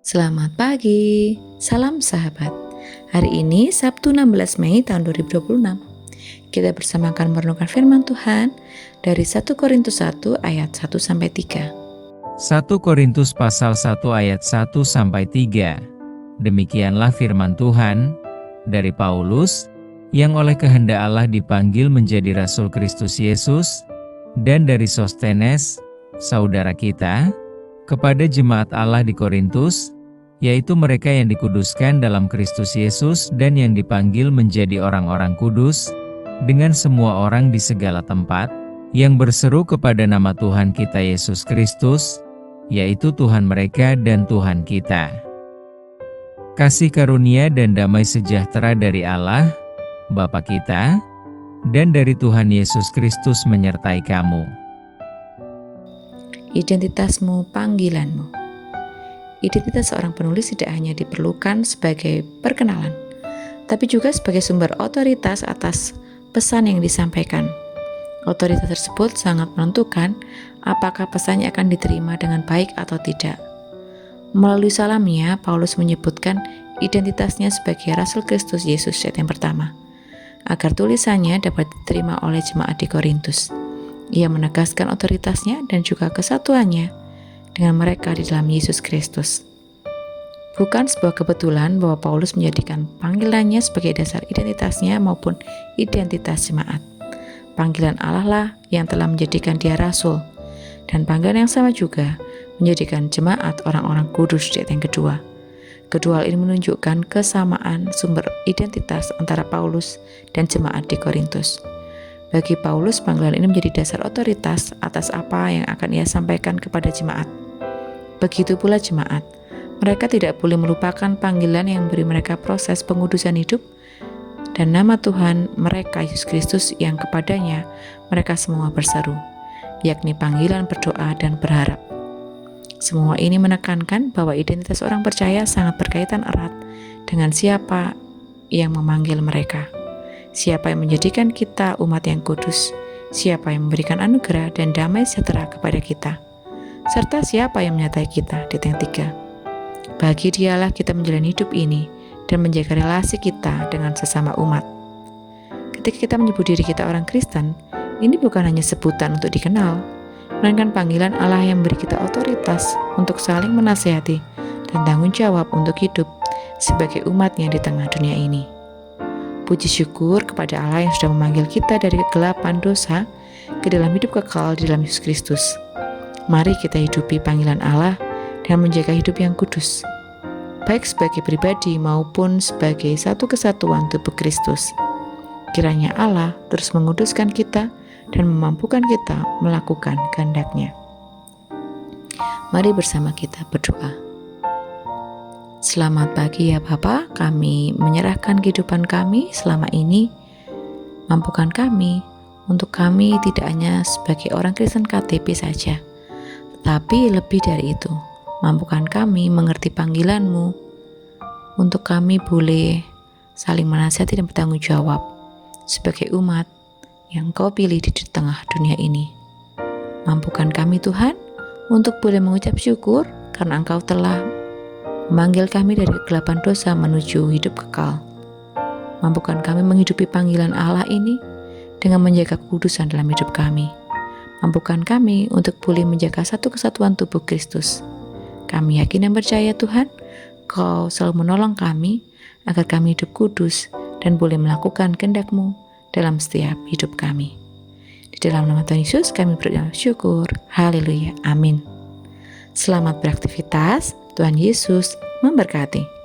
Selamat pagi, salam sahabat. Hari ini Sabtu 16 Mei tahun 2026. Kita bersama akan merenungkan firman Tuhan dari 1 Korintus 1 ayat 1-3. 1 Korintus pasal 1 ayat 1-3. Demikianlah firman Tuhan dari Paulus, yang oleh kehendak Allah dipanggil menjadi Rasul Kristus Yesus, dan dari Sostenes, saudara kita, kepada jemaat Allah di Korintus, yaitu mereka yang dikuduskan dalam Kristus Yesus dan yang dipanggil menjadi orang-orang kudus, dengan semua orang di segala tempat, yang berseru kepada nama Tuhan kita Yesus Kristus, yaitu Tuhan mereka dan Tuhan kita. Kasih karunia dan damai sejahtera dari Allah, Bapa kita, dan dari Tuhan Yesus Kristus menyertai kamu. Identitasmu, panggilanmu. Identitas seorang penulis tidak hanya diperlukan sebagai perkenalan, tapi juga sebagai sumber otoritas atas pesan yang disampaikan. Otoritas tersebut sangat menentukan apakah pesannya akan diterima dengan baik atau tidak. Melalui salamnya, Paulus menyebutkan identitasnya sebagai Rasul Kristus Yesus ayat yang pertama, agar tulisannya dapat diterima oleh jemaat di Korintus. Ia menegaskan otoritasnya dan juga kesatuannya dengan mereka di dalam Yesus Kristus. Bukan sebuah kebetulan bahwa Paulus menjadikan panggilannya sebagai dasar identitasnya maupun identitas jemaat. Panggilan Allah lah yang telah menjadikan dia rasul, dan panggilan yang sama juga menjadikan jemaat orang-orang kudus di ayat yang kedua. Kedua hal ini menunjukkan kesamaan sumber identitas antara Paulus dan jemaat di Korintus. Bagi Paulus, panggilan ini menjadi dasar otoritas atas apa yang akan ia sampaikan kepada jemaat. Begitu pula jemaat, mereka tidak boleh melupakan panggilan yang memberi mereka proses pengudusan hidup dan nama Tuhan mereka Yesus Kristus yang kepadanya mereka semua berseru, yakni panggilan berdoa dan berharap. Semua ini menekankan bahwa identitas orang percaya sangat berkaitan erat dengan siapa yang memanggil mereka, siapa yang menjadikan kita umat yang kudus, siapa yang memberikan anugerah dan damai sejahtera kepada kita, serta siapa yang menyertai kita di ayat yang 3. Bagi dialah kita menjalani hidup ini dan menjaga relasi kita dengan sesama umat. Ketika kita menyebut diri kita orang Kristen, ini bukan hanya sebutan untuk dikenal, melainkan panggilan Allah yang memberi kita otoritas untuk saling menasihati dan tanggung jawab untuk hidup sebagai umat-Nya di tengah dunia ini. Puji syukur kepada Allah yang sudah memanggil kita dari kegelapan dosa ke dalam hidup kekal di dalam Yesus Kristus. Mari kita hidupi panggilan Allah dan menjaga hidup yang kudus, baik sebagai pribadi maupun sebagai satu kesatuan tubuh Kristus. Kiranya Allah terus menguduskan kita dan memampukan kita melakukan kehendak-Nya. Mari bersama kita berdoa. Selamat pagi ya Bapa, kami menyerahkan kehidupan kami selama ini. Mampukan kami untuk kami tidak hanya sebagai orang Kristen KTP saja, tapi lebih dari itu, mampukan kami mengerti panggilan-Mu untuk kami boleh saling menasihati dan bertanggung jawab sebagai umat yang Kau pilih di tengah dunia ini. Mampukan kami Tuhan untuk boleh mengucap syukur karena Engkau telah memanggil kami dari kegelapan dosa menuju hidup kekal. Mampukan kami menghidupi panggilan Allah ini dengan menjaga kekudusan dalam hidup kami. Mampukan kami untuk boleh menjaga satu kesatuan tubuh Kristus. Kami yakin dan percaya Tuhan, Kau selalu menolong kami agar kami hidup kudus dan boleh melakukan kehendak-Mu dalam setiap hidup kami. Di dalam nama Tuhan Yesus kami bersyukur. Haleluya. Amin. Selamat beraktivitas. Tuhan Yesus memberkati.